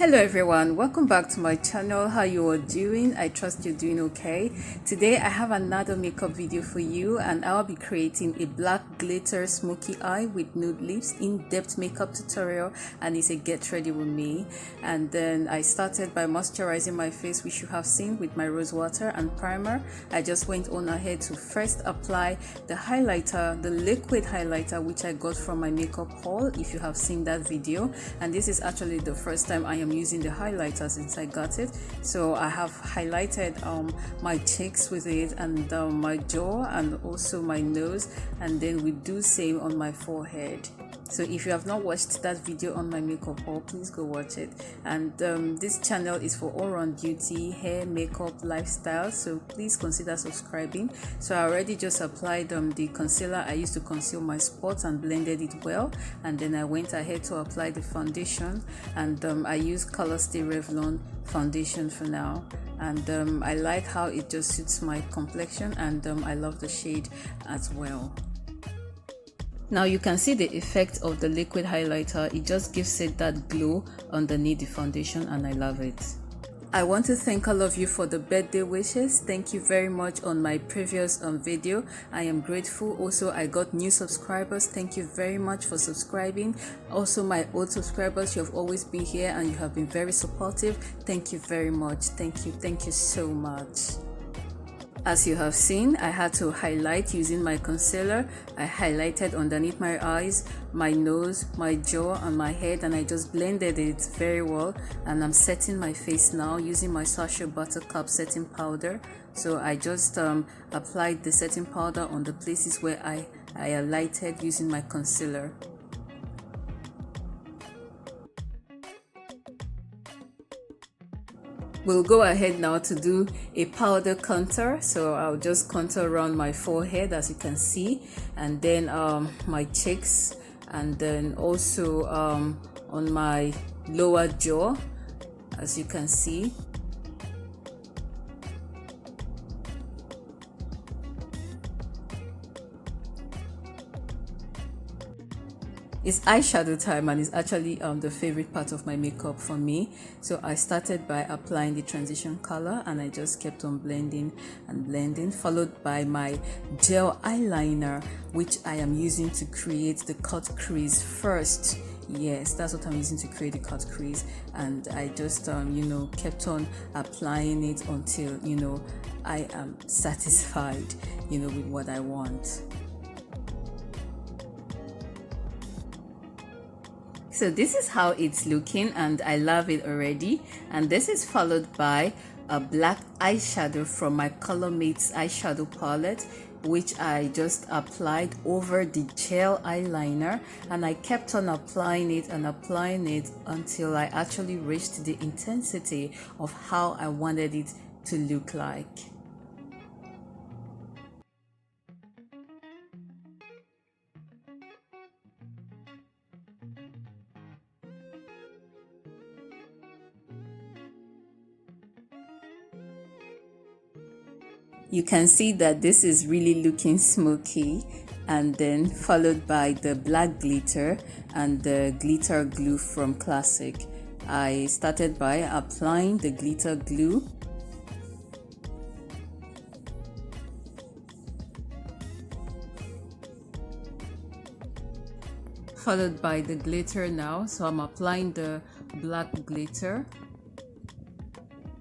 Hello everyone, welcome back to my channel. How you all doing? I trust you're doing okay. Today I have another makeup video for you, and I'll be creating a black glitter smoky eye with nude lips in-depth makeup tutorial, and it's a get ready with me. And then I started by moisturizing my face, which you have seen, with my rose water and primer. I just went on ahead to first apply the highlighter, the liquid highlighter, which I got from my makeup haul, if you have seen that video. And this is actually the first time I am using the highlighter since I got it. So I have highlighted my cheeks with it, and my jaw, and also my nose, and then we do same on my forehead. So if you have not watched that video on my makeup haul, please go watch it. And this channel is for all-round beauty, hair, makeup, lifestyle, so please consider subscribing. So I already just applied the concealer I used to conceal my spots and blended it well, and then I went ahead to apply the foundation, and I use Color Stay Revlon foundation for now. And I like how it just suits my complexion, and I love the shade as well. Now you can see the effect of the liquid highlighter. It just gives it that glow underneath the foundation, and I love it. I want to thank all of you for the birthday wishes. Thank you very much on my previous video. I am grateful. Also, I got new subscribers. Thank you very much for subscribing. Also, my old subscribers, you have always been here and you have been very supportive. Thank you very much. Thank you so much. As you have seen, I had to highlight using my concealer. I highlighted underneath my eyes, my nose, my jaw, and my head, and I just blended it very well. And I'm setting my face now using my Sacha Buttercup setting powder. So I just applied the setting powder on the places where I highlighted using my concealer. We'll go ahead now to do a powder contour. So I'll just contour around my forehead, as you can see, and then my cheeks, and then also on my lower jaw, as you can see. It's eyeshadow time, and it's actually the favorite part of my makeup for me. So I started by applying the transition color, and I just kept on blending and blending, followed by my gel eyeliner, which I am using to create the cut crease first. Yes, that's what I'm using to create the cut crease, and I just kept on applying it until I am satisfied with what I want. So this is how it's looking, and I love it already. And this is followed by a black eyeshadow from my Color Mates eyeshadow palette, which I just applied over the gel eyeliner, and I kept on applying it and applying it until I actually reached the intensity of how I wanted it to look like. You can see that this is really looking smoky, and then followed by the black glitter and the glitter glue from Classic. I started by applying the glitter glue, followed by the glitter now. So I'm applying the black glitter.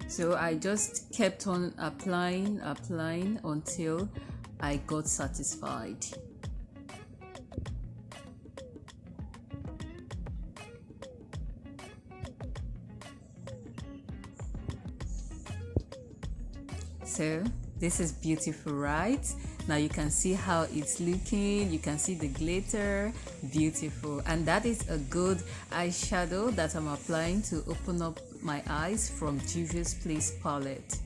So I just kept on applying until I got satisfied. So this is beautiful, right? Now you can see how it's looking. You can see the glitter, beautiful. And that is a good eyeshadow that I'm applying to open up my eyes from Juvia's Place palette.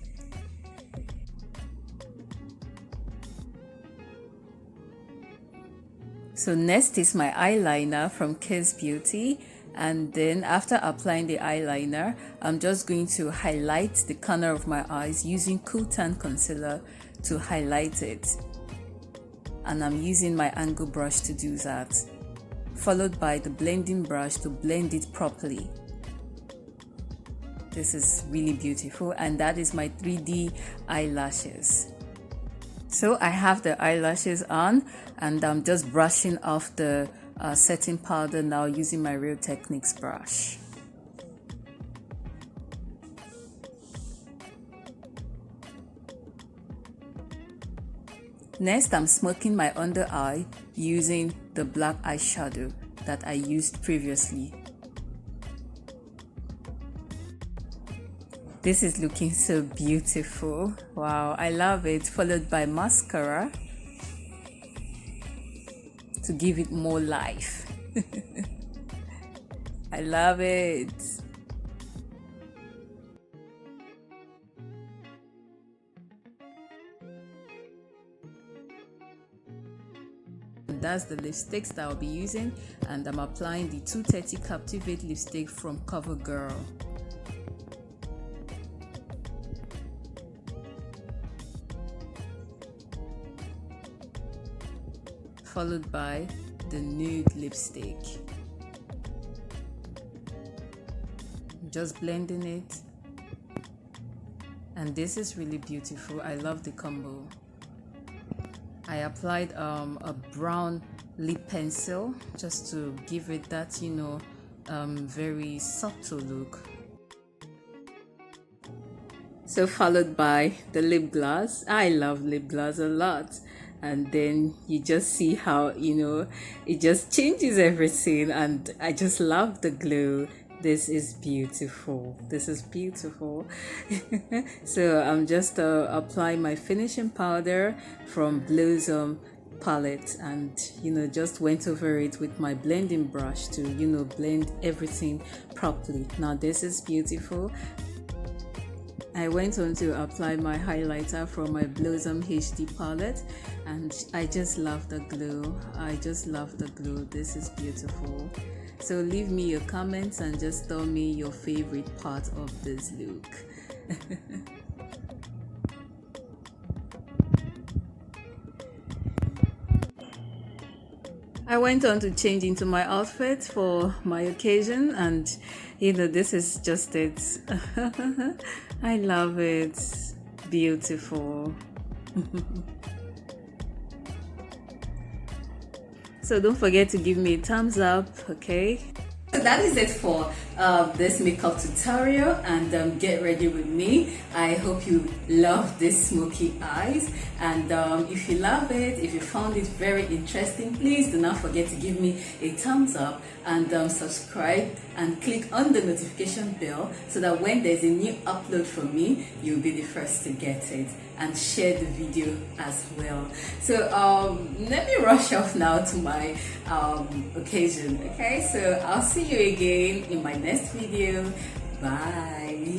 So next is my eyeliner from Kiss Beauty, and then after applying the eyeliner, I'm just going to highlight the corner of my eyes using Cool Tan concealer to highlight it, and I'm using my angle brush to do that, followed by the blending brush to blend it properly. This is really beautiful, and that is my 3D eyelashes. So I have the eyelashes on, and I'm just brushing off the setting powder now using my Real Techniques brush. Next, I'm smoking my under eye using the black eyeshadow that I used previously. This is looking so beautiful. Wow, I love it. Followed by mascara to give it more life. I love it. That's the lipsticks that I'll be using, and I'm applying the 230 Captivate lipstick from CoverGirl. Followed by the Nude lipstick. Just blending it, and this is really beautiful. I love the combo. I applied a brown lip pencil just to give it that, you know, very subtle look. So followed by the lip gloss. I love lip gloss a lot. And then you just see how, you know, it just changes everything, and I just love the glow. This is beautiful. This is beautiful. So I'm just applying my finishing powder from Blossom palette, and you know, just went over it with my blending brush to, you know, blend everything properly. Now this is beautiful. I went on to apply my highlighter from my Blossom HD palette, and I just love the glow. I just love the glow. This is beautiful. So leave me your comments and just tell me your favorite part of this look. I went on to change into my outfit for my occasion, and you know, this is just it. I love it. Beautiful. So don't forget to give me a thumbs up, okay? So that is it for this makeup tutorial, and get ready with me. I hope you love this smoky eyes, and if you love it, if you found it very interesting, please do not forget to give me a thumbs up, and subscribe and click on the notification bell so that when there's a new upload from me, you'll be the first to get it, and share the video as well. So let me rush off now to my occasion, okay? So I'll see you again in my next video. Bye.